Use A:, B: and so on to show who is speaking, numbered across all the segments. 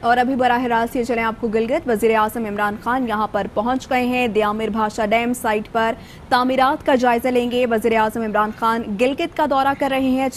A: اور ابھی براہ راست یہ چلیں آپ کو گلگت۔ وزیر اعظم عمران خان یہاں پر پہنچ گئے ہیں۔ دیامر بھاشا ڈیم سائٹ پر تعمیرات کا جائزہ لیں گے۔ وزیر اعظم عمران خان گلگت کا دورہ کر رہے ہیں۔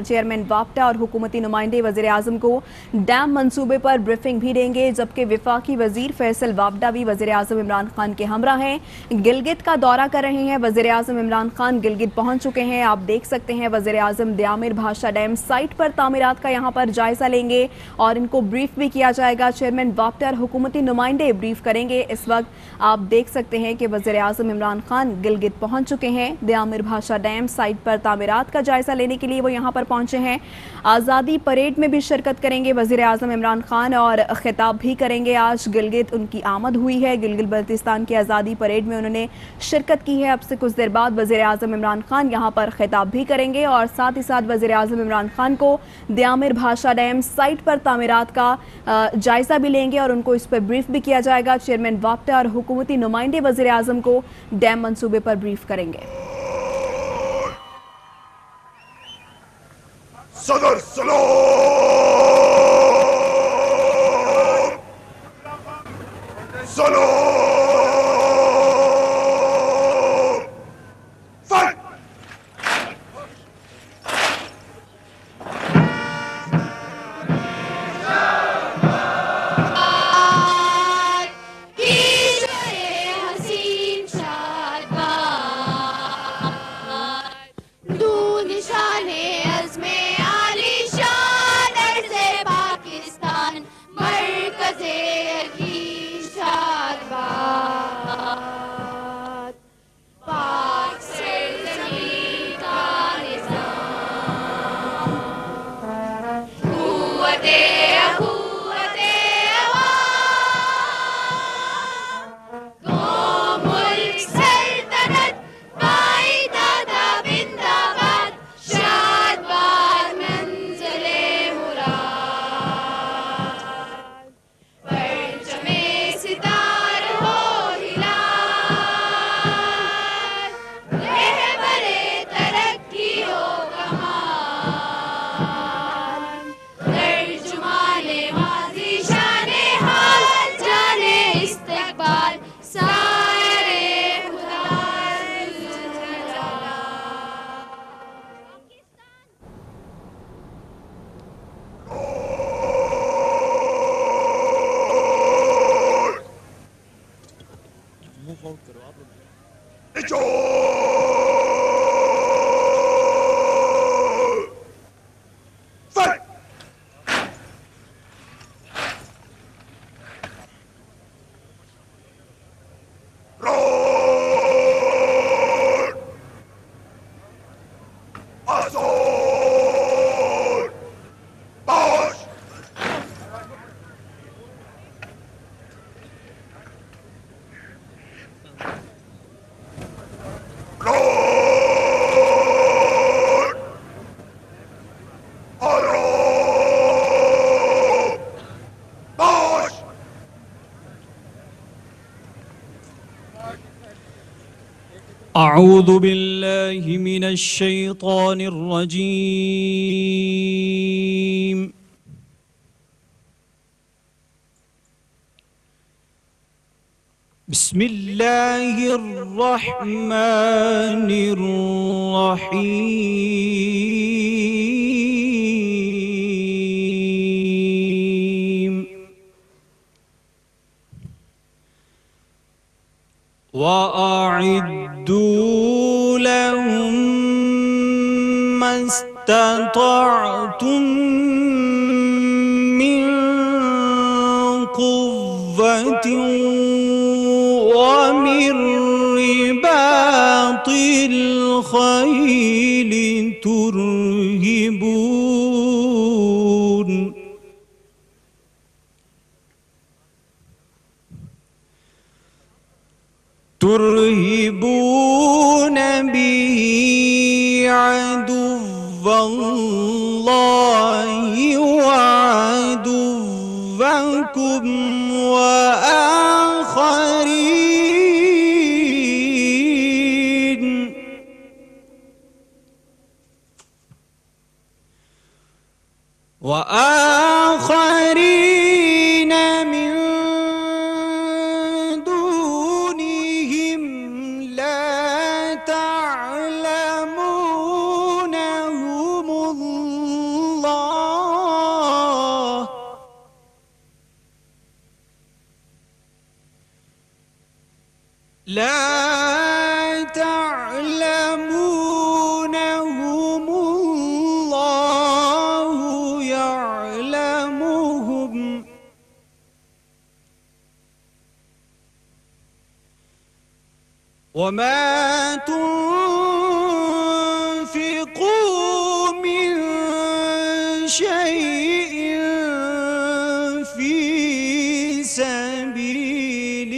A: چیئرمین واپٹا اور حکومتی نمائندے وزیر اعظم کو ڈیم منصوبے پر بریفنگ بھی دیں گے، جبکہ وفاقی وزیر فیصل واپٹا بھی وزیر اعظم عمران خان کے ہمراہ ہیں۔ گلگت کا دورہ کر رہے ہیں وزیر اعظم عمران خان، گلگت پہنچ چکے ہیں۔ آپ دیکھ سکتے ہیں وزیر اعظم دیامر بھاشا ڈیم سائٹ پر تعمیرات کا یہاں پر جائزہ لیں گے اور ان کو بریف بھی کیا جائے گا۔ چیئرمین واپٹا اور حکومتی نمائندے بریف کریں گے۔ اس وقت آپ دیکھ سکتے ہیں کہ وزیر اعظم عمران خان گلگت پہنچ چکے ہیں۔ دیامر بھاشا ڈیم سائٹ پر تعمیرات کا جائزہ لینے کے لیے وہ یہاں پر پہنچے ہیں۔ آزادی پریڈ میں بھی شرکت کریں گے وزیر اعظم عمران خان اور خطاب بھی کریں گے۔ آج گلگت ان کی آمد ہوئی ہے۔ گلگت بلتستان کی آزادی پریڈ میں انہوں نے شرکت کی ہے۔ اب سے کچھ دیر بعد وزیر اعظم عمران خان یہاں پر خطاب بھی کریں گے اور ساتھ ہی ساتھ وزیر اعظم عمران خان کو دیامر بھاشا ڈیم سائٹ پر تعمیرات کا جائزہ بھی لیں گے اور ان کو اس پر بریف بھی کیا جائے گا۔ چیئرمین واپٹا اور حکومتی نمائندے وزیر اعظم کو ڈیم منصوبے پر بریف کریں گے۔
B: صدر سلام سلام فائٹ
C: أعوذ بالله من الشيطان الرجيم بسم الله الرحمن الرحيم وأعدوا لهم ما استطعتم من قوة ومن رباط الخيل ترهبون به عدو الله وعدوكم وآخرين لا تعلمونهم الله يعلمهم وما تنفقوا من شيء في سبيل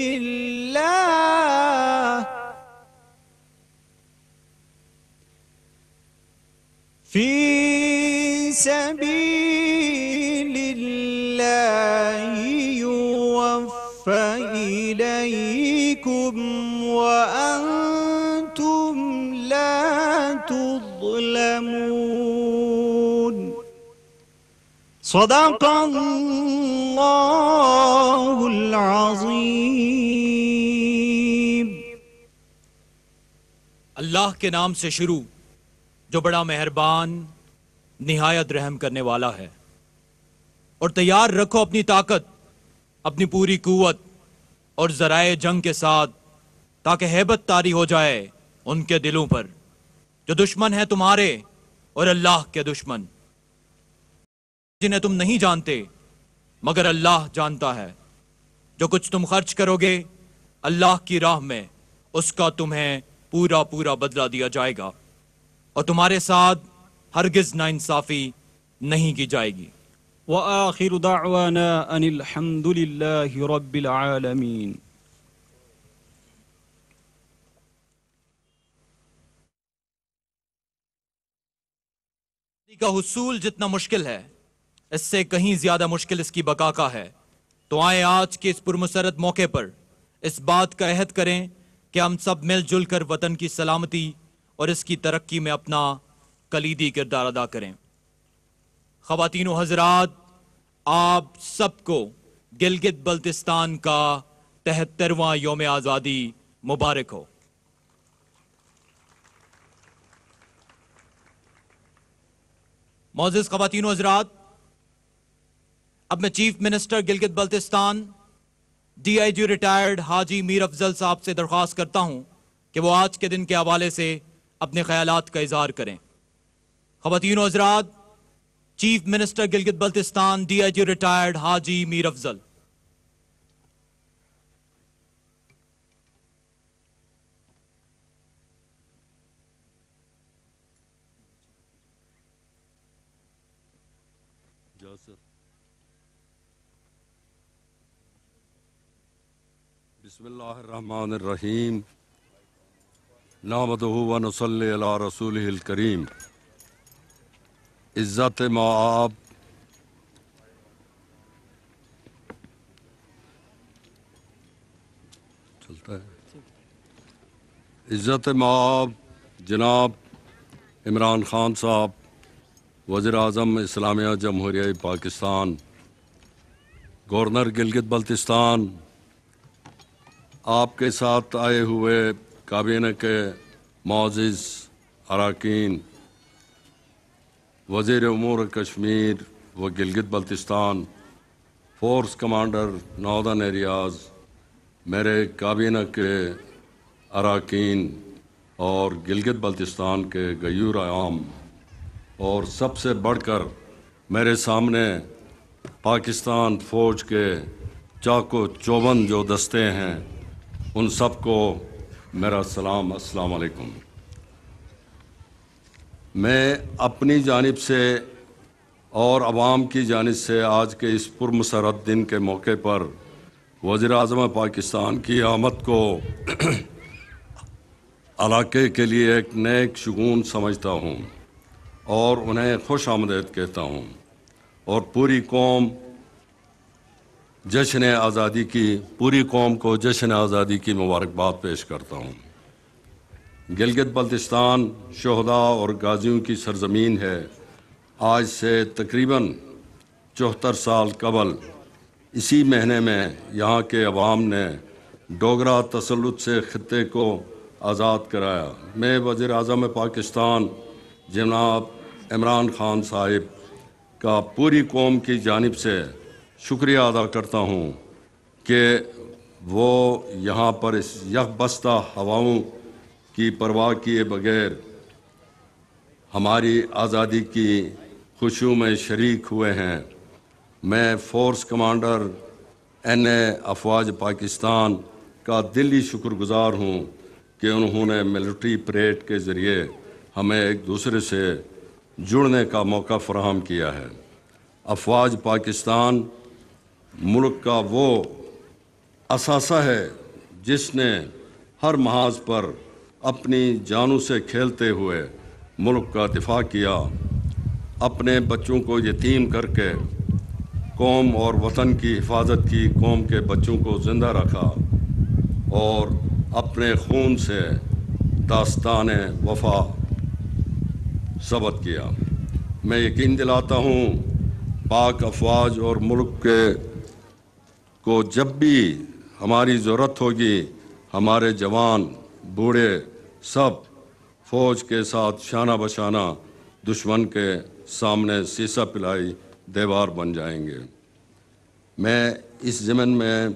C: الله يوفى إليكم وأنتم لا تظلمون صدق الله العظيم.
D: اللہ کے نام سے شروع جو بڑا مہربان نہایت رحم کرنے والا ہے. اور تیار رکھو اپنی طاقت، اپنی پوری قوت اور ذرائع جنگ کے ساتھ، تاکہ ہیبت طاری ہو جائے ان کے دلوں پر جو دشمن ہیں تمہارے اور اللہ کے دشمن، جنہیں تم نہیں جانتے مگر اللہ جانتا ہے. جو کچھ تم خرچ کرو گے اللہ کی راہ میں، اس کا تمہیں پورا پورا بدلہ دیا جائے گا، اور تمہارے ساتھ ہرگز ناانصافی نہیں کی جائے گی.
C: وآخر دعوانا ان الحمد للہ رب العالمین.
D: کا حصول جتنا مشکل ہے اس سے کہیں زیادہ مشکل اس کی بقا کا ہے. تو آئیں آج کے اس پرمسرت موقع پر اس بات کا عہد کریں کہ ہم سب مل جل کر وطن کی سلامتی اور اس کی ترقی میں اپنا کلیدی کردار ادا کریں. خواتین و حضرات، آپ سب کو گلگت بلتستان کا 73واں یوم آزادی مبارک ہو. معزز خواتین و حضرات، اب میں chief minister Gilgit Baltistan D I G retired حاجی میر افضل صاحب سے درخواست کرتا ہوں کہ وہ آج کے دن کے حوالے سے اپنے خیالات کا اظہار کریں. خواتین و حضرات، chief minister Gilgit Baltistan D I G retired حاجی میر افضل.
E: بسم اللہ الرحمن الرحیم. نحمدہ و نصلی علی رسولہ الکریم. عزت مآب چلتا ہے. عزت مآب جناب عمران خان صاحب، وزیر اعظم اسلامیہ جمہوریہ پاکستان، گورنر گلگت بلتستان، آپ کے ساتھ آئے ہوئے کابینہ کے معزز اراکین، وزیر امور کشمیر و Gilgit Baltistan, force commander northern areas, میرے کابینہ کے اراکین اور گلگت بلتستان کے غیور عام، اور سب سے بڑھ کر میرے سامنے پاکستان فوج کے چاقو چوبند جو دستے ہیں، ان سب کو میرا سلام، السلام علیکم. میں اپنی جانب سے اور عوام کی جانب سے آج کے اس پرمسرت دن کے موقع پر وزیر اعظم پاکستان کی آمد کو علاقے کے لیے ایک نیک شگون سمجھتا ہوں اور انہیں خوش آمدید کہتا ہوں، اور پوری قوم کو جشن آزادی کی مبارکباد پیش کرتا ہوں. گلگت بلتستان شہداء اور غازیوں کی سرزمین ہے. آج سے تقریباً 74 سال قبل اسی مہینے میں یہاں کے عوام نے ڈوگرا تسلط سے خطے کو آزاد کرایا. میں وزیر اعظم پاکستان جناب عمران خان صاحب کا پوری قوم کی جانب سے شکریہ ادا کرتا ہوں کہ وہ یہاں پر اس یک بستہ ہواؤں کی پرواہ کیے بغیر ہماری آزادی کی خوشیوں میں شریک ہوئے ہیں۔ میں فورس کمانڈر NA افواج پاکستان کا دلی شکر گزار ہوں کہ انہوں نے ملٹری پریڈ کے ذریعے ہمیں ایک دوسرے سے جڑنے کا موقع فراہم کیا ہے۔ افواج پاکستان ملک کا وہ اثاثہ ہے جس نے ہر محاذ پر اپنی جانوں سے کھیلتے ہوئے ملک کا دفاع کیا، اپنے بچوں کو یتیم کر کے قوم اور وطن کی حفاظت کی، قوم کے بچوں کو زندہ رکھا اور اپنے خون سے داستان وفا ثبت کیا۔ میں یقین دلاتا ہوں پاک افواج اور ملک کو جب بھی ہماری ضرورت ہوگی، ہمارے جوان بوڑھے سب فوج کے ساتھ شانہ بشانہ دشمن کے سامنے سیسا پلائی دیوار بن جائیں گے۔ میں اس ضمن میں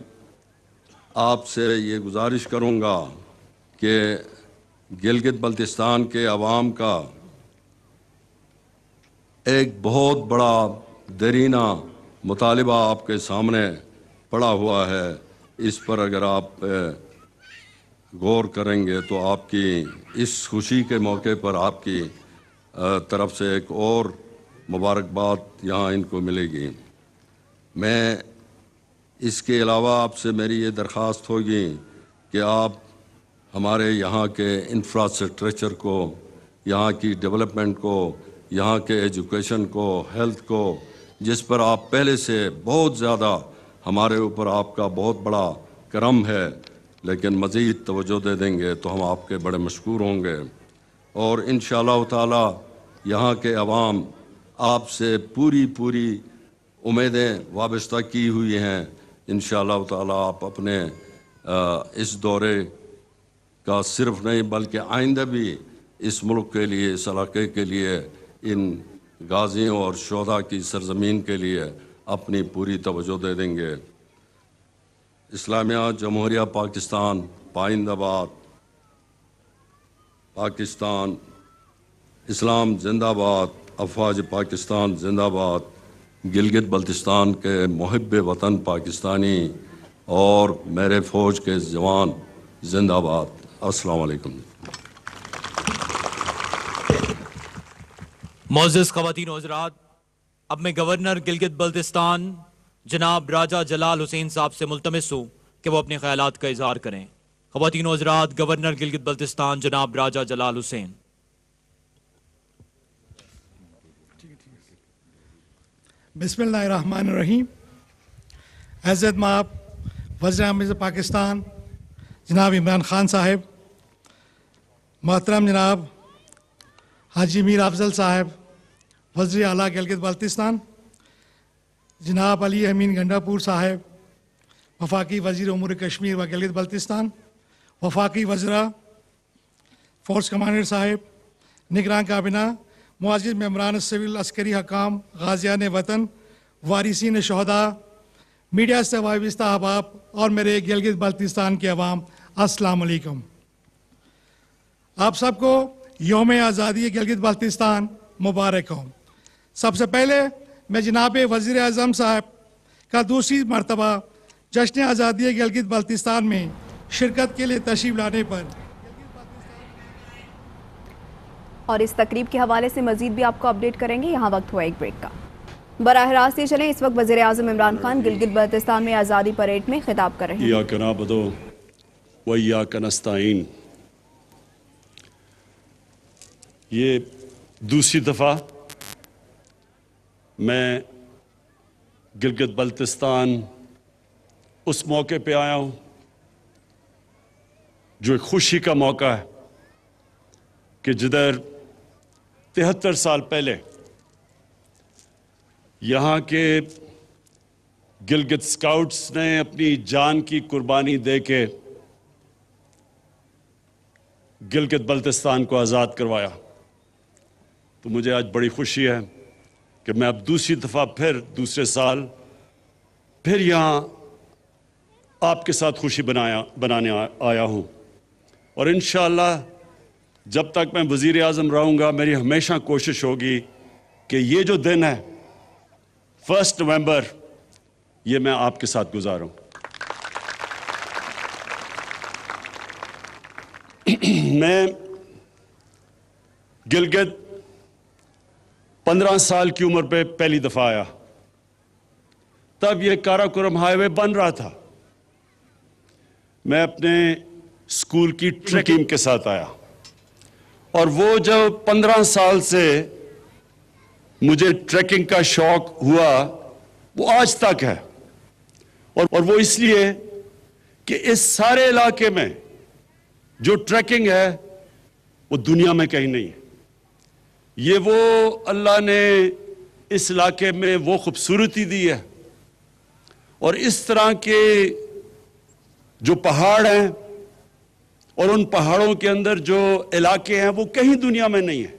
E: آپ سے یہ گزارش کروں گا کہ گلگت بلتستان کے عوام کا ایک بہت بڑا دیرینہ مطالبہ آپ کے سامنے پڑا ہوا ہے، اس پر اگر آپ غور کریں گے تو آپ کی اس خوشی کے موقع پر آپ کی طرف سے ایک اور مبارکباد یہاں ان کو ملے گی۔ میں اس کے علاوہ آپ سے میری یہ درخواست ہوگی کہ آپ ہمارے یہاں کے انفراسٹرکچر کو، یہاں کی ڈیولپمنٹ کو، یہاں کے ایجوکیشن کو، ہیلتھ کو، جس پر آپ پہلے سے بہت زیادہ ہمارے اوپر آپ کا بہت بڑا کرم ہے، لیکن مزید توجہ دے دیں گے تو ہم آپ کے بڑے مشکور ہوں گے۔ اور انشاءاللہ تعالی یہاں کے عوام آپ سے پوری امیدیں وابستہ کی ہوئی ہیں۔ انشاءاللہ تعالی آپ اپنے اس دورے کا صرف نہیں بلکہ آئندہ بھی اس ملک کے لیے، اس علاقے کے لیے، ان غازیوں اور شہداء کی سرزمین کے لیے اپنی پوری توجہ دے دیں گے۔ اسلامیہ جمہوریہ پاکستان پائندہ باد، پاکستان اسلام زندہ باد، افواج پاکستان زندہ باد، گلگت بلتستان کے محب وطن پاکستانی اور میرے فوج کے جوان زندہ باد۔ السلام علیکم۔
D: معزز خواتین و حضرات، اب میں گورنر گلگت بلتستان جناب راجہ جلال حسین صاحب سے ملتمس ہوں کہ وہ اپنے خیالات کا اظہار کریں۔ خواتین و حضرات، گورنر گلگت بلتستان جناب راجہ جلال حسین۔
F: بسم اللہ الرحمن الرحیم۔ عزت مآب وزیر اعظم پاکستان جناب عمران خان صاحب، محترم جناب حاجی میر افضل صاحب وزیر اعلیٰ گلگت بلتستان، جناب علی امین گنڈاپور صاحب وفاقی وزیر امور کشمیر و گلگت بلتستان، وفاقی وزراء، فورس کمانڈر صاحب، نگران کابینہ، معزز ممبران سول عسکری حکام، غازیان وطن، وارثین شہداء، میڈیا سے وابستہ احباب اور میرے گلگت بلتستان کے عوام، السلام علیکم۔ آپ سب کو یوم آزادی گلگت بلتستان مبارک ہو۔ سب سے پہلے میں جناب وزیر اعظم صاحب کا دوسری مرتبہ جشن آزادی گلگت بلتستان میں شرکت کے لیے تشریف لانے پر
A: اور اس تقریب کے حوالے سے مزید بھی آپ کو اپڈیٹ کریں گے۔ یہاں وقت ہوا ایک بریک کا۔ براہ راست یہ چلیں، اس وقت وزیر اعظم عمران خان گلگت بلتستان میں آزادی پریڈ میں خطاب کر رہے ہیں۔
G: ایاک نعبد و ایاک نستعین۔ یہ دوسری دفعہ میں گلگت بلتستان اس موقع پہ آیا ہوں جو ایک خوشی کا موقع ہے کہ جدھر 73 سال پہلے یہاں کے گلگت سکاؤٹس نے اپنی جان کی قربانی دے کے گلگت بلتستان کو آزاد کروایا، تو مجھے آج بڑی خوشی ہے کہ میں اب دوسری دفعہ دوسرے سال پھر یہاں آپ کے ساتھ خوشی بنانے آیا ہوں، اور انشاءاللہ جب تک میں وزیر اعظم رہوں گا میری ہمیشہ کوشش ہوگی کہ یہ جو دن ہے 1 نومبر یہ میں آپ کے ساتھ گزاروں۔ میں گلگت 15 سال کی عمر پہ پہلی دفعہ آیا، تب یہ کاراکورم ہائی وے بن رہا تھا۔ میں اپنے اسکول کی ٹریکنگ کے ساتھ آیا، اور وہ جو 15 سال سے مجھے ٹریکنگ کا شوق ہوا وہ آج تک ہے، اور وہ اس لیے کہ اس سارے علاقے میں جو ٹریکنگ ہے وہ دنیا میں کہیں نہیں ہے۔ یہ وہ اللہ نے اس علاقے میں وہ خوبصورتی دی ہے، اور اس طرح کے جو پہاڑ ہیں اور ان پہاڑوں کے اندر جو علاقے ہیں وہ کہیں دنیا میں نہیں ہیں۔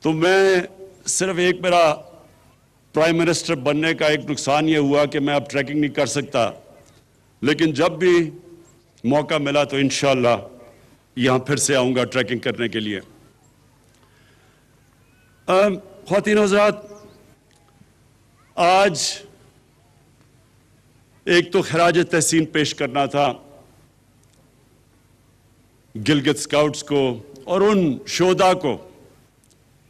G: تو میں صرف ایک میرا پرائم منسٹر بننے کا ایک نقصان یہ ہوا کہ میں اب ٹریکنگ نہیں کر سکتا، لیکن جب بھی موقع ملا تو انشاءاللہ یہاں پھر سے آؤں گا ٹریکنگ کرنے کے لیے۔ خواتین و حضرات، آج ایک تو خراج تحسین پیش کرنا تھا گلگت اسکاؤٹس کو اور ان شہداء کو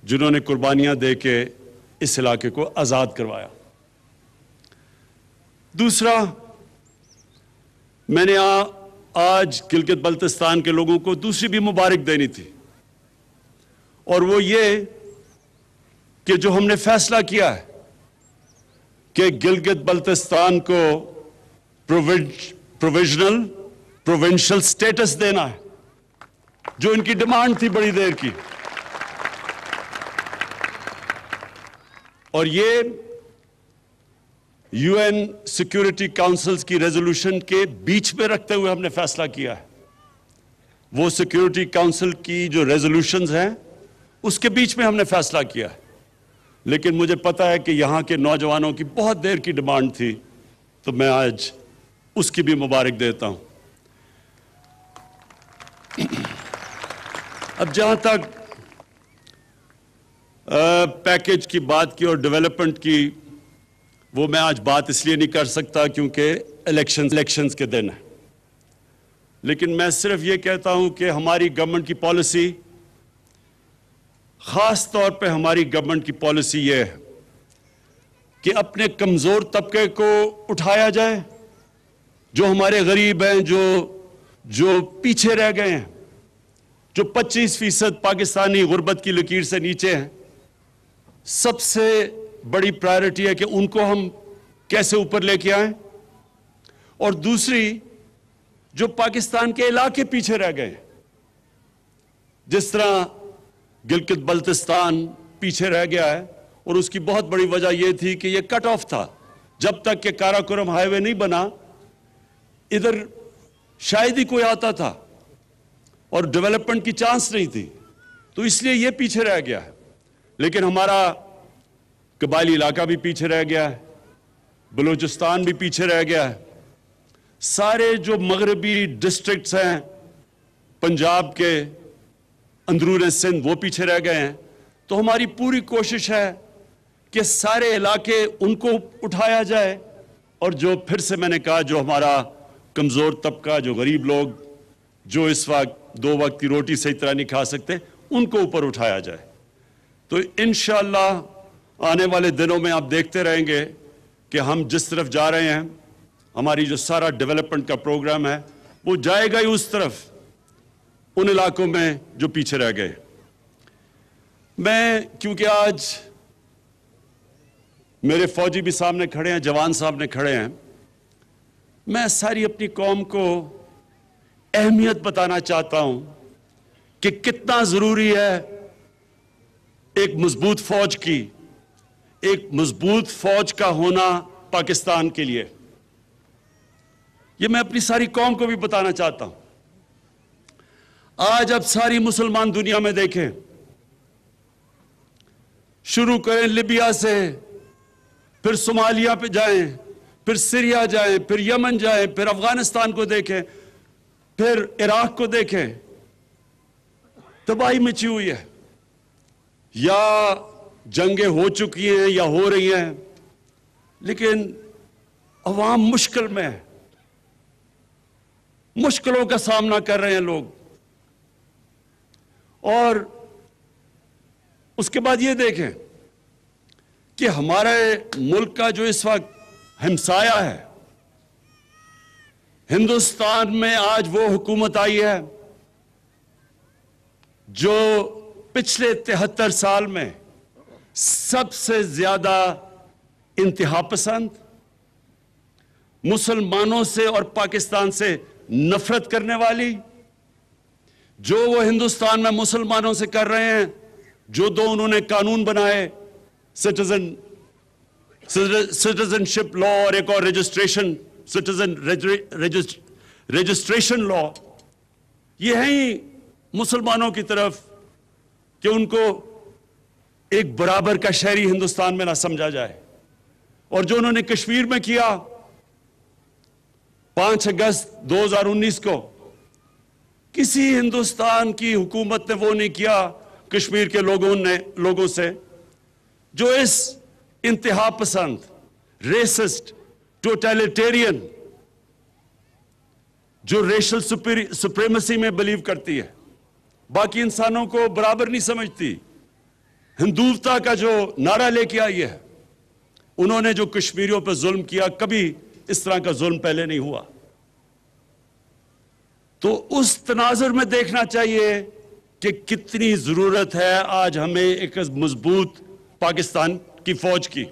G: جنہوں نے قربانیاں دے کے اس علاقے کو آزاد کروایا۔ دوسرا، میں نے آج گلگت بلتستان کے لوگوں کو دوسری بھی مبارک دینی تھی، اور وہ یہ کہ جو ہم نے فیصلہ کیا ہے کہ گلگت بلتستان کو پروونشل سٹیٹس دینا ہے، جو ان کی ڈیمانڈ تھی بڑی دیر کی، اور یہ یو این سیکیورٹی کاؤنسلز کی ریزولوشن کے بیچ میں رکھتے ہوئے ہم نے فیصلہ کیا ہے۔ وہ سیکیورٹی کاؤنسل کی جو ریزولوشنز ہیں اس کے بیچ میں ہم نے فیصلہ کیا ہے، لیکن مجھے پتا ہے کہ یہاں کے نوجوانوں کی بہت دیر کی ڈیمانڈ تھی، تو میں آج اس کی بھی مبارک دیتا ہوں۔ اب جہاں تک پیکیج کی بات کی اور ڈیولپمنٹ کی، وہ میں آج بات اس لیے نہیں کر سکتا کیونکہ الیکشنز کے دن ہیں، لیکن میں صرف یہ کہتا ہوں کہ ہماری گورنمنٹ کی پالیسی، خاص طور پہ ہماری گورنمنٹ کی پالیسی یہ ہے کہ اپنے کمزور طبقے کو اٹھایا جائے، جو ہمارے غریب ہیں، جو پیچھے رہ گئے ہیں، جو 25% پاکستانی غربت کی لکیر سے نیچے ہیں، سب سے بڑی پرائرٹی ہے کہ ان کو ہم کیسے اوپر لے کے آئیں، اور دوسری جو پاکستان کے علاقے پیچھے رہ گئے ہیں، جس طرح گلگت بلتستان پیچھے رہ گیا ہے، اور اس کی بہت بڑی وجہ یہ تھی کہ یہ کٹ آف تھا۔ جب تک کہ کاراکورم ہائی وے نہیں بنا ادھر شاید ہی کوئی آتا تھا اور ڈیولپمنٹ کی چانس نہیں تھی، تو اس لیے یہ پیچھے رہ گیا ہے۔ لیکن ہمارا قبائلی علاقہ بھی پیچھے رہ گیا ہے، بلوچستان بھی پیچھے رہ گیا ہے، سارے جو مغربی ڈسٹرکٹس ہیں پنجاب کے اندرون سندھ وہ پیچھے رہ گئے ہیں۔ تو ہماری پوری کوشش ہے کہ سارے علاقے ان کو اٹھایا جائے، اور جو پھر سے میں نے کہا جو ہمارا کمزور طبقہ، جو غریب لوگ، جو اس وقت 2 وقت کی روٹی صحیح طرح نہیں کھا سکتے، ان کو اوپر اٹھایا جائے۔ تو انشاءاللہ آنے والے دنوں میں آپ دیکھتے رہیں گے کہ ہم جس طرف جا رہے ہیں، ہماری جو سارا ڈیولپمنٹ کا پروگرام ہے وہ جائے گا ہی اس طرف، ان علاقوں میں جو پیچھے رہ گئے۔ میں کیونکہ آج میرے فوجی بھی سامنے کھڑے ہیں، جوان سامنے کھڑے ہیں، میں ساری اپنی قوم کو اہمیت بتانا چاہتا ہوں کہ کتنا ضروری ہے ایک مضبوط فوج کی، ایک مضبوط فوج کا ہونا پاکستان کے لیے۔ یہ میں اپنی ساری قوم کو بھی بتانا چاہتا ہوں۔ آج اب ساری مسلمان دنیا میں دیکھیں، شروع کریں لیبیا سے، پھر صومالیہ پہ جائیں، پھر سیریا جائیں، پھر یمن جائیں، پھر افغانستان کو دیکھیں، پھر عراق کو دیکھیں، تباہی مچی ہوئی ہے، یا جنگیں ہو چکی ہیں یا ہو رہی ہیں، لیکن عوام مشکل میں ہے، مشکلوں کا سامنا کر رہے ہیں لوگ. اور اس کے بعد یہ دیکھیں کہ ہمارے ملک کا جو اس وقت ہمسایہ ہے، ہندوستان میں آج وہ حکومت آئی ہے جو پچھلے 73 سال میں سب سے زیادہ انتہا پسند، مسلمانوں سے اور پاکستان سے نفرت کرنے والی، جو وہ ہندوستان میں مسلمانوں سے کر رہے ہیں، جو دو انہوں نے قانون بنائے، سٹیزن شپ لا اور ایک اور رجسٹریشن لا، یہ ہیں ہی مسلمانوں کی طرف کہ ان کو ایک برابر کا شہری ہندوستان میں نہ سمجھا جائے. اور جو انہوں نے کشمیر میں کیا 5 اگست 2019 کو، کسی ہندوستان کی حکومت نے وہ نہیں کیا کشمیر کے لوگوں سے جو اس انتہا پسند، ریسسٹ، ٹوٹیلیٹیرین، جو ریشل سپریمیسی میں بلیو کرتی ہے، باقی انسانوں کو برابر نہیں سمجھتی، ہندوتا کا جو نعرہ لے کے آئی ہے. انہوں نے جو کشمیریوں پہ ظلم کیا، کبھی اس طرح کا ظلم پہلے نہیں ہوا. تو اس تناظر میں دیکھنا چاہیے کہ کتنی ضرورت ہے آج ہمیں ایک مضبوط پاکستان کی فوج کی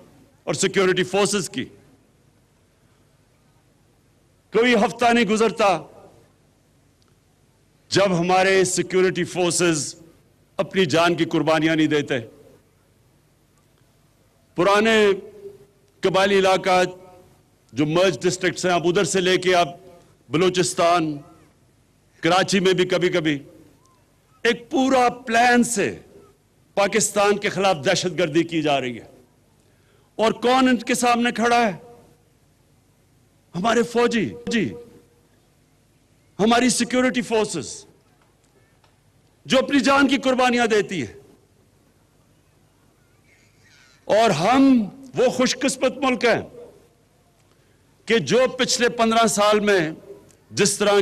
G: اور سیکیورٹی فورسز کی. کوئی ہفتہ نہیں گزرتا جب ہمارے سیکیورٹی فورسز اپنی جان کی قربانیاں نہیں دیتے. پرانے قبائلی علاقہ جو مرج ڈسٹرکٹس ہیں، اب ادھر سے لے کے اب بلوچستان، کراچی میں بھی کبھی کبھی ایک پورا پلان سے پاکستان کے خلاف دہشت گردی کی جا رہی ہے. اور کون ان کے سامنے کھڑا ہے؟ ہمارے فوجی، ہماری سیکیورٹی فورسز جو اپنی جان کی قربانیاں دیتی ہیں. اور ہم وہ خوش قسمت ملک ہیں کہ جو پچھلے 15 سال میں جس طرح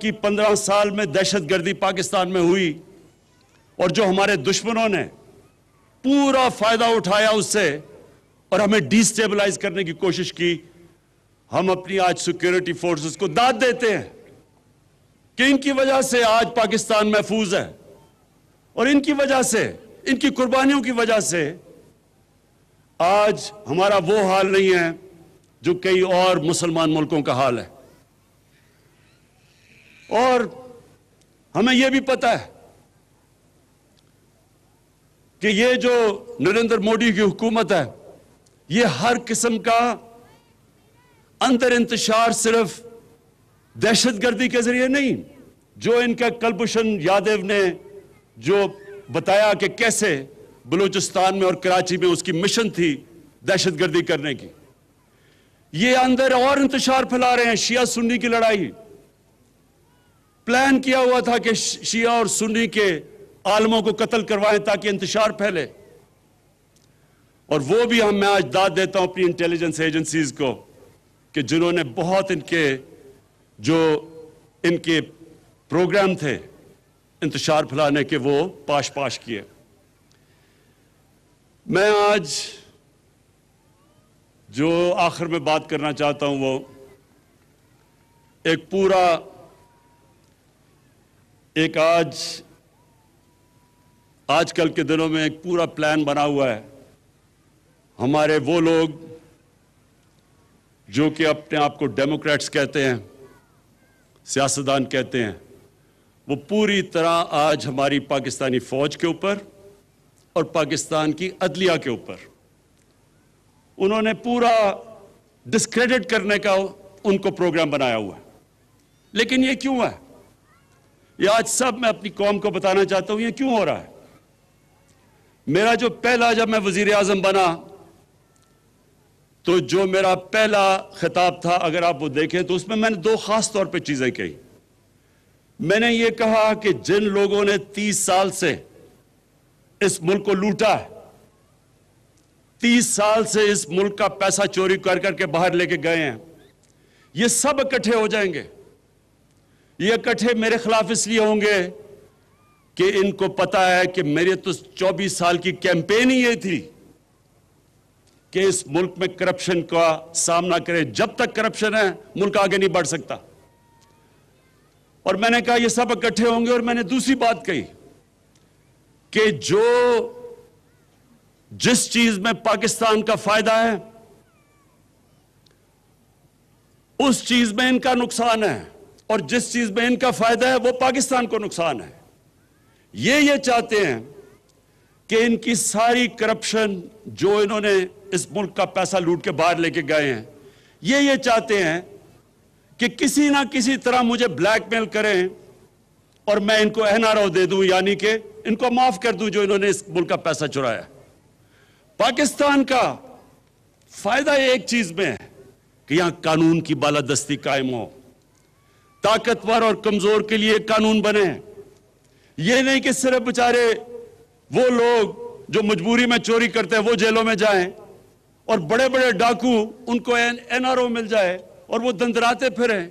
G: کی 15 سال میں دہشت گردی پاکستان میں ہوئی، اور جو ہمارے دشمنوں نے پورا فائدہ اٹھایا اس سے اور ہمیں ڈی سٹیبلائز کرنے کی کوشش کی، ہم اپنی آج سیکیورٹی فورسز کو داد دیتے ہیں کہ ان کی وجہ سے آج پاکستان محفوظ ہے، اور ان کی وجہ سے، ان کی قربانیوں کی وجہ سے آج ہمارا وہ حال نہیں ہے جو کئی اور مسلمان ملکوں کا حال ہے. اور ہمیں یہ بھی پتہ ہے کہ یہ جو نریندر مودی کی حکومت ہے، یہ ہر قسم کا اندر انتشار صرف دہشت گردی کے ذریعے نہیں، جو ان کا کلبھوشن یادو نے جو بتایا کہ کیسے بلوچستان میں اور کراچی میں اس کی مشن تھی دہشت گردی کرنے کی، یہ اندر اور انتشار پھیلا رہے ہیں. شیعہ سنی کی لڑائی پلان کیا ہوا تھا کہ شیعہ اور سنی کے عالموں کو قتل کروائیں تاکہ انتشار پھیلے. اور وہ بھی میں آج داد دیتا ہوں اپنی انٹیلیجنس ایجنسیز کو کہ جنہوں نے بہت ان کے پروگرام تھے انتشار پھیلانے کے، وہ پاش کیے. میں آج جو آخر میں بات کرنا چاہتا ہوں وہ ایک آج کل کے دنوں میں ایک پورا پلان بنا ہوا ہے. ہمارے وہ لوگ جو کہ اپنے آپ کو ڈیموکریٹس کہتے ہیں، سیاستدان کہتے ہیں، وہ پوری طرح آج ہماری پاکستانی فوج کے اوپر اور پاکستان کی عدلیہ کے اوپر انہوں نے پورا ڈسکریڈٹ کرنے کا ان کو پروگرام بنایا ہوا ہے. لیکن یہ کیوں ہے؟ یہ آج سب میں اپنی قوم کو بتانا چاہتا ہوں یہ کیوں ہو رہا ہے. میرا جو پہلا جب میں وزیر اعظم بنا تو جو میرا پہلا خطاب تھا اگر آپ وہ دیکھیں تو اس میں میں نے دو خاص طور پہ چیزیں کہی. میں نے یہ کہا کہ جن لوگوں نے 30 سال سے اس ملک کو لوٹا ہے، 30 سال سے اس ملک کا پیسہ چوری کر کر کے باہر لے کے گئے ہیں، یہ سب اکٹھے ہو جائیں گے. یہ اکٹھے میرے خلاف اس لیے ہوں گے کہ ان کو پتا ہے کہ میرے تو 24 سال کی کیمپین ہی یہ تھی کہ اس ملک میں کرپشن کا سامنا کریں. جب تک کرپشن ہے ملک آگے نہیں بڑھ سکتا. اور میں نے کہا یہ سب اکٹھے ہوں گے. اور میں نے دوسری بات کہی کہ جس چیز میں پاکستان کا فائدہ ہے اس چیز میں ان کا نقصان ہے، اور جس چیز میں ان کا فائدہ ہے وہ پاکستان کو نقصان ہے. یہ چاہتے ہیں کہ ان کی ساری کرپشن جو انہوں نے اس ملک کا پیسہ لوٹ کے باہر لے کے گئے ہیں، یہ چاہتے ہیں کہ کسی نہ کسی طرح مجھے بلیک میل کریں اور میں ان کو NRO دے دوں، یعنی کہ ان کو معاف کر دوں جو انہوں نے اس ملک کا پیسہ چرایا. پاکستان کا فائدہ ایک چیز میں ہے کہ یہاں قانون کی بالادستی قائم ہو، طاقتور اور کمزور کے لیے قانون بنے. یہ نہیں کہ صرف بیچارے وہ لوگ جو مجبوری میں چوری کرتے ہیں وہ جیلوں میں جائیں اور بڑے بڑے ڈاکو ان کو NRO مل جائے اور وہ دندراتے پھریں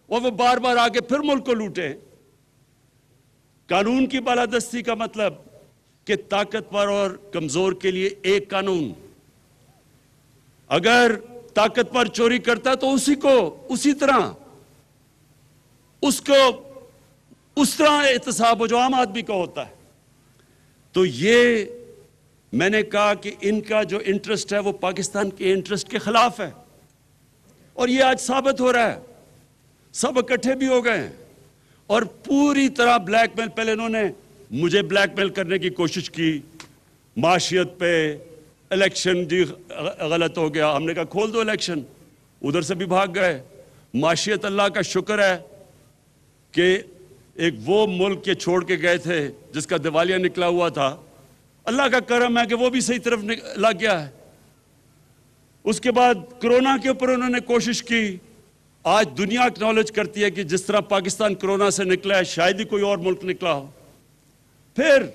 G: اور وہ بار بار آ کے پھر ملک کو لوٹیں. قانون کی بالادستی کا مطلب کہ طاقتور اور کمزور کے لیے ایک قانون. اگر طاقتور چوری کرتا ہے تو اسی طرح اس طرح احتساب ہو جو عام آدمی کا ہوتا ہے. تو یہ میں نے کہا کہ ان کا جو انٹرسٹ ہے وہ پاکستان کے انٹرسٹ کے خلاف ہے، اور یہ آج ثابت ہو رہا ہے. سب اکٹھے بھی ہو گئے ہیں اور پوری طرح بلیک میل. پہلے انہوں نے مجھے بلیک میل کرنے کی کوشش کی معاشیت پہ، الیکشن جی غلط ہو گیا، ہم نے کہا کھول دو الیکشن، ادھر سے بھی بھاگ گئے. معاشیت اللہ کا شکر ہے کہ ایک وہ ملک کے چھوڑ کے گئے تھے جس کا دیوالیہ نکلا ہوا تھا، اللہ کا کرم ہے کہ وہ بھی صحیح طرف لگ گیا ہے. اس کے بعد کرونا کے اوپر انہوں نے کوشش کی. آج دنیا اکنالج کرتی ہے کہ جس طرح پاکستان کرونا سے نکلا ہے شاید ہی کوئی اور ملک نکلا ہو. پھر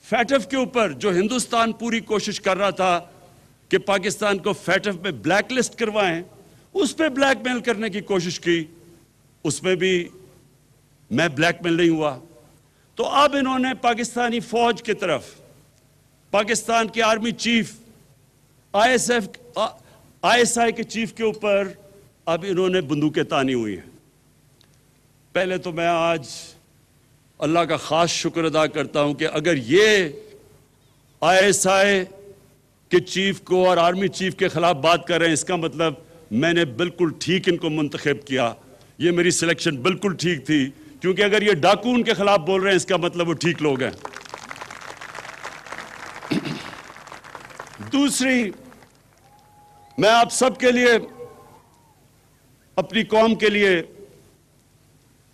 G: فیٹف کے اوپر جو ہندوستان پوری کوشش کر رہا تھا کہ پاکستان کو فیٹف میں بلیک لسٹ کروائیں، اس پہ بلیک میل کرنے کی کوشش کی، اس میں بھی میں بلیک میل نہیں ہوا. تو اب انہوں نے پاکستانی فوج کی طرف، پاکستان کے آرمی چیف، ISI کے چیف کے اوپر اب انہوں نے بندوقیں تانی ہوئی ہیں. پہلے تو میں آج اللہ کا خاص شکر ادا کرتا ہوں کہ اگر یہ ISI کے چیف کو اور آرمی چیف کے خلاف بات کر رہے ہیں، اس کا مطلب میں نے بالکل ٹھیک ان کو منتخب کیا. یہ میری سلیکشن بالکل ٹھیک تھی، کیونکہ اگر یہ ڈاکو ان کے خلاف بول رہے ہیں اس کا مطلب وہ ٹھیک لوگ ہیں. دوسری، میں آپ سب کے لیے، اپنی قوم کے لیے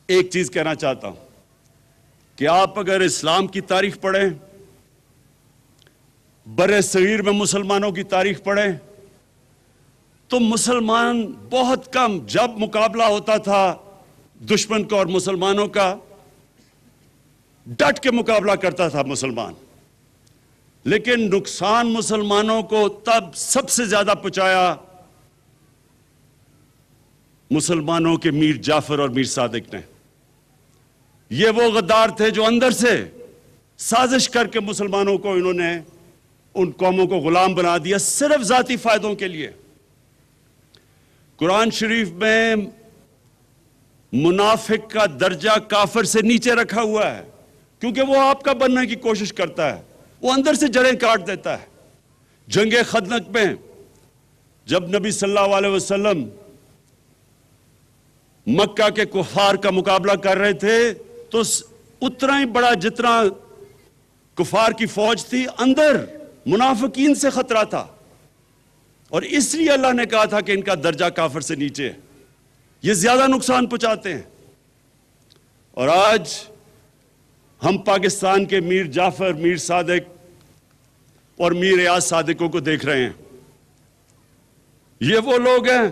G: ایک چیز کہنا چاہتا ہوں کہ آپ اگر اسلام کی تاریخ پڑھیں، بر صغیر میں مسلمانوں کی تاریخ پڑھیں، تو مسلمان بہت کم، جب مقابلہ ہوتا تھا دشمن کا اور مسلمانوں کا، ڈٹ کے مقابلہ کرتا تھا مسلمان. لیکن نقصان مسلمانوں کو تب سب سے زیادہ پہنچایا مسلمانوں کے میر جعفر اور میر صادق نے. یہ وہ غدار تھے جو اندر سے سازش کر کے مسلمانوں کو انہوں نے ان قوموں کو غلام بنا دیا صرف ذاتی فائدوں کے لیے. قرآن شریف میں منافق کا درجہ کافر سے نیچے رکھا ہوا ہے، کیونکہ وہ آپ کا بننے کی کوشش کرتا ہے، وہ اندر سے جڑیں کاٹ دیتا ہے. جنگ خندق میں جب نبی صلی اللہ علیہ وسلم مکہ کے کفار کا مقابلہ کر رہے تھے تو اتنا ہی بڑا جتنا کفار کی فوج تھی، اندر منافقین سے خطرہ تھا، اور اس لیے اللہ نے کہا تھا کہ ان کا درجہ کافر سے نیچے ہے. یہ زیادہ نقصان پہنچاتے ہیں. اور آج ہم پاکستان کے میر جعفر، میر صادق اور میر ایاز صادقوں کو دیکھ رہے ہیں. یہ وہ لوگ ہیں،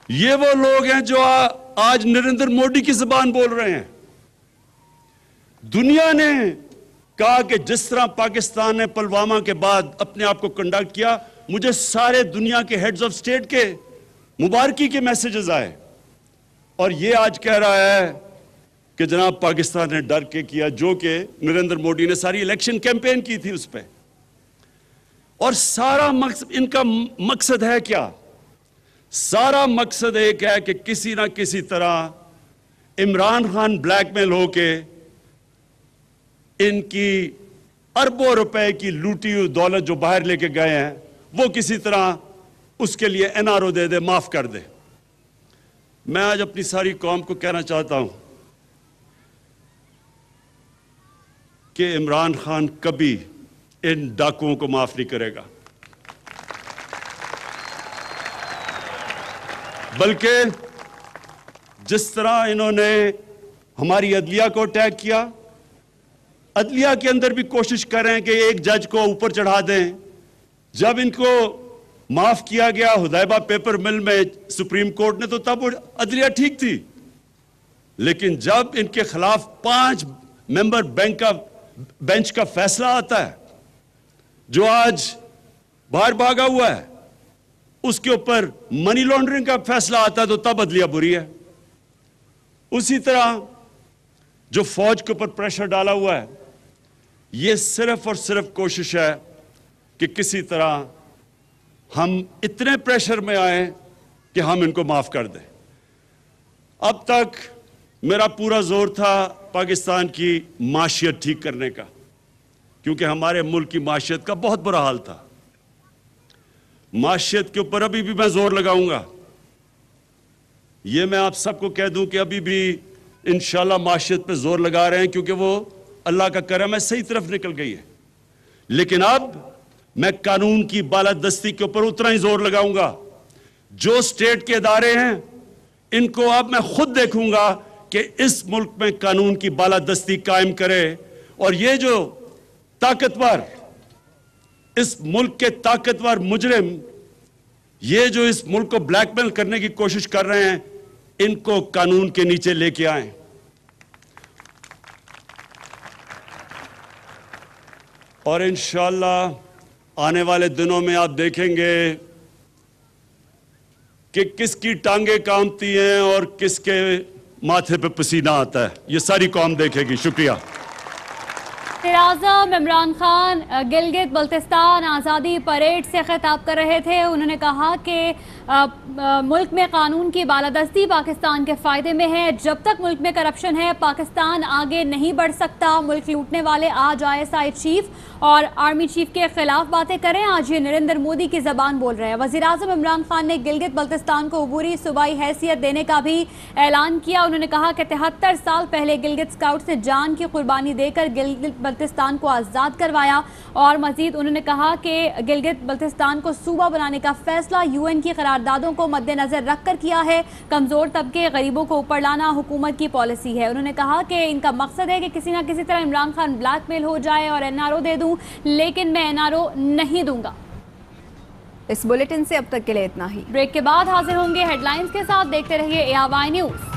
G: یہ وہ لوگ ہیں جو آج نریندر مودی کی زبان بول رہے ہیں۔ دنیا نے کہا کہ جس طرح پاکستان نے پلوامہ کے بعد اپنے آپ کو کنڈکٹ کیا، مجھے سارے دنیا کے ہیڈز آف سٹیٹ کے مبارکی کے میسیجز آئے، اور یہ آج کہہ رہا ہے کہ جناب پاکستان نے ڈر کے کیا، جو کہ نریندر مودی نے ساری الیکشن کیمپین کی تھی اس پہ۔ اور سارا مقصد ان کا مقصد ہے کیا؟ سارا مقصد ایک ہے کہ کسی نہ کسی طرح عمران خان بلیک میل ہو کے ان کی اربوں روپے کی لوٹی ہوئی دولت جو باہر لے کے گئے ہیں، وہ کسی طرح اس کے لیے NRO دے دے، معاف کر دے۔ میں آج اپنی ساری قوم کو کہنا چاہتا ہوں کہ عمران خان کبھی ان ڈاکوؤں کو معاف نہیں کرے گا، بلکہ جس طرح انہوں نے ہماری عدلیہ کو اٹیک کیا، عدلیہ کے اندر بھی کوشش کر رہے ہیں کہ ایک جج کو اوپر چڑھا دیں۔ جب ان کو معاف کیا گیا حدیبہ پیپر مل میں سپریم کورٹ نے، تو تب عدلیہ ٹھیک تھی، لیکن جب ان کے خلاف 5 ممبر بینچ کا فیصلہ آتا ہے جو آج باہر بھاگا ہوا ہے، اس کے اوپر منی لانڈرنگ کا فیصلہ آتا ہے، تو تب عدلیہ بری ہے۔ اسی طرح جو فوج کے اوپر پریشر ڈالا ہوا ہے، یہ صرف اور صرف کوشش ہے کہ کسی طرح ہم اتنے پریشر میں آئیں کہ ہم ان کو معاف کر دیں۔ اب تک میرا پورا زور تھا پاکستان کی معیشت ٹھیک کرنے کا، کیونکہ ہمارے ملک کی معیشت کا بہت برا حال تھا۔ معیشت کے اوپر ابھی بھی میں زور لگاؤں گا۔ یہ میں آپ سب کو کہہ دوں کہ ابھی بھی انشاءاللہ معیشت پہ زور لگا رہے ہیں، کیونکہ وہ اللہ کا کرم ہے، صحیح طرف نکل گئی ہے۔ لیکن اب میں قانون کی بالادستی کے اوپر اتنا ہی زور لگاؤں گا۔ جو اسٹیٹ کے ادارے ہیں، ان کو اب میں خود دیکھوں گا کہ اس ملک میں قانون کی بالادستی قائم کرے، اور یہ جو طاقتور، اس ملک کے طاقتور مجرم، یہ جو اس ملک کو بلیک میل کرنے کی کوشش کر رہے ہیں، ان کو قانون کے نیچے لے کے آئیں۔ اور انشاءاللہ آنے والے دنوں میں آپ دیکھیں گے کہ کس کی ٹانگیں کامتی ہیں اور کس کے ماتھے پہ پسینہ آتا ہے، یہ ساری قوم دیکھے گی۔ شکریہ۔
H: وزیراعظم عمران خان گلگت بلتستان آزادی پریڈ سے خطاب کر رہے تھے۔ انہوں نے کہا کہ ملک میں قانون کی بالادستی پاکستان کے فائدے میں ہے۔ جب تک ملک میں کرپشن ہے، پاکستان آگے نہیں بڑھ سکتا۔ ملک لوٹنے والے آج ISI چیف اور آرمی چیف کے خلاف باتیں کریں، آج یہ نریندر مودی کی زبان بول رہے ہیں۔ وزیراعظم عمران خان نے گلگت بلتستان کو عبوری صوبائی حیثیت دینے کا بھی اعلان کیا۔ انہوں نے کہا کہ 73 سال پہلے گلگت اسکاؤٹس نے جان کی قربانی دے کر گلگت بلتستان کو آزاد کروایا، اور مزید انہوں نے کہا کہ گلگت بلتستان کو صوبہ بنانے کا فیصلہ UN کی قراردادوں کو مد نظر رکھ کر کیا ہے۔ کمزور طبقے، غریبوں کو اوپر لانا حکومت کی پالیسی ہے۔ انہوں نے کہا کہ ان کا مقصد ہے کہ کسی نہ کسی طرح عمران خان بلیک میل ہو جائے اور NRO دے دوں، لیکن میں NRO نہیں دوں گا۔
A: اس بلیٹن سے اب تک کے لیے اتنا ہی۔
H: بریک کے بعد حاضر ہوں گے ہیڈ لائنز کے ساتھ، دیکھتے رہیے ARY نیوز۔